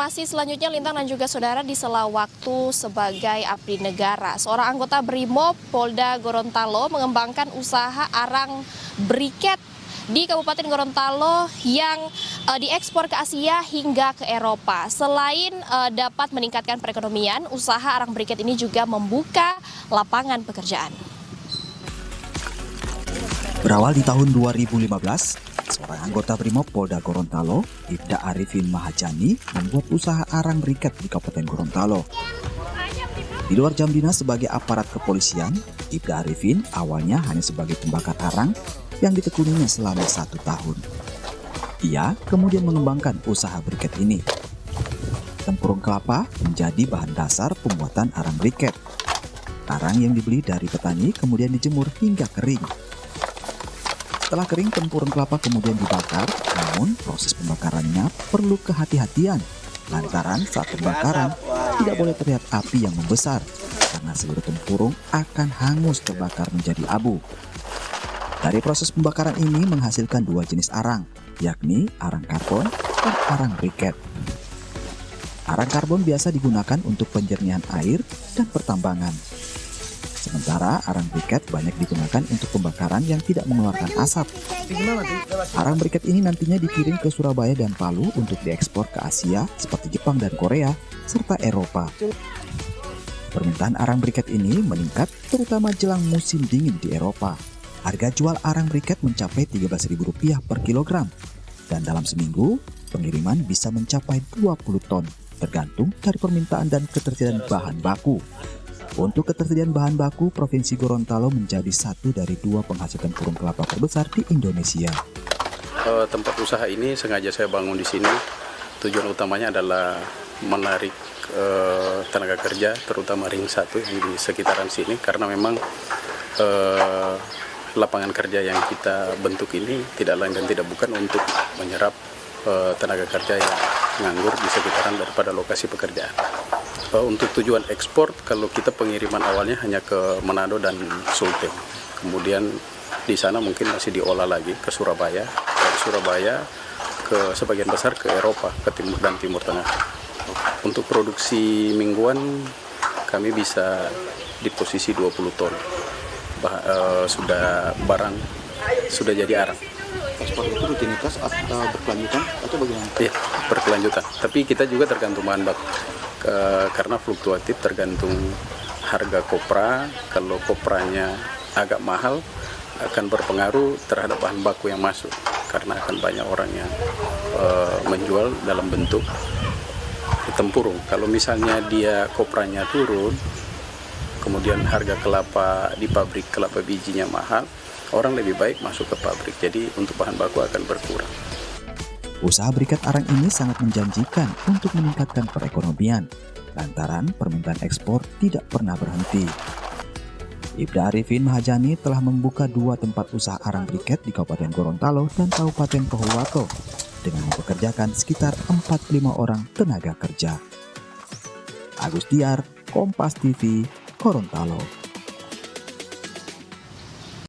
Informasi selanjutnya, Lintang dan juga saudara, di sela waktu sebagai abdi negara, seorang anggota Brimob Polda Gorontalo mengembangkan usaha arang briket di Kabupaten Gorontalo yang diekspor ke Asia hingga ke Eropa. Selain dapat meningkatkan perekonomian, usaha arang briket ini juga membuka lapangan pekerjaan. Berawal di tahun 2015, seorang anggota Brimob Polda Gorontalo, Ibda Arifin Mahajani, membuat usaha arang briket di Kabupaten Gorontalo. Di luar jam dinas sebagai aparat kepolisian, Ibda Arifin awalnya hanya sebagai pembakar arang yang ditekuninya selama 1 tahun. Ia kemudian mengembangkan usaha briket ini. Tempurung kelapa menjadi bahan dasar pembuatan arang briket. Arang yang dibeli dari petani kemudian dijemur hingga kering. Setelah kering, tempurung kelapa kemudian dibakar, namun proses pembakarannya perlu kehati-hatian. Lantaran saat pembakaran tidak boleh terlihat api yang membesar, karena seluruh tempurung akan hangus terbakar menjadi abu. Dari proses pembakaran ini menghasilkan 2 jenis arang, yakni arang karbon dan arang briket. Arang karbon biasa digunakan untuk penjernihan air dan pertambangan. Sementara arang briket banyak digunakan untuk pembakaran yang tidak mengeluarkan asap. Arang briket ini nantinya dikirim ke Surabaya dan Palu untuk diekspor ke Asia seperti Jepang dan Korea, serta Eropa. Permintaan arang briket ini meningkat terutama jelang musim dingin di Eropa. Harga jual arang briket mencapai Rp13.000 per kilogram. Dan dalam seminggu, pengiriman bisa mencapai 20 ton, tergantung dari permintaan dan ketersediaan bahan baku. Untuk ketersediaan bahan baku, Provinsi Gorontalo menjadi satu dari 2 penghasil tempurung kelapa terbesar di Indonesia. Tempat usaha ini sengaja saya bangun di sini. Tujuan utamanya adalah menarik tenaga kerja, terutama ring 1 yang di sekitaran sini, karena memang lapangan kerja yang kita bentuk ini tidak lain dan tidak bukan untuk menyerap tenaga kerja yang nganggur di sekitaran daripada lokasi pekerjaan. Untuk tujuan ekspor, kalau kita pengiriman awalnya hanya ke Manado dan Sulteng. Kemudian di sana mungkin masih diolah lagi ke Surabaya. Dari Surabaya ke sebagian besar ke Eropa, ke Timur dan Timur Tengah. Untuk produksi mingguan kami bisa di posisi 20 ton. Sudah jadi arang. Ekspor itu rutinitas atau berkelanjutan atau bagaimana? Iya, berkelanjutan. Tapi kita juga tergantung bahan baku. Karena fluktuatif, tergantung harga kopra. Kalau kopranya agak mahal akan berpengaruh terhadap bahan baku yang masuk, karena akan banyak orang yang menjual dalam bentuk tempurung. Kalau misalnya dia kopranya turun, kemudian harga kelapa di pabrik kelapa bijinya mahal, orang lebih baik masuk ke pabrik, jadi untuk bahan baku akan berkurang. Usaha briket arang ini sangat menjanjikan untuk meningkatkan perekonomian, lantaran permintaan ekspor tidak pernah berhenti. Ibda Arifin Mahajani telah membuka 2 tempat usaha arang briket di Kabupaten Gorontalo dan Kabupaten Pohuwato, dengan mempekerjakan sekitar 45 orang tenaga kerja. Agus Diar, Kompas TV, Gorontalo.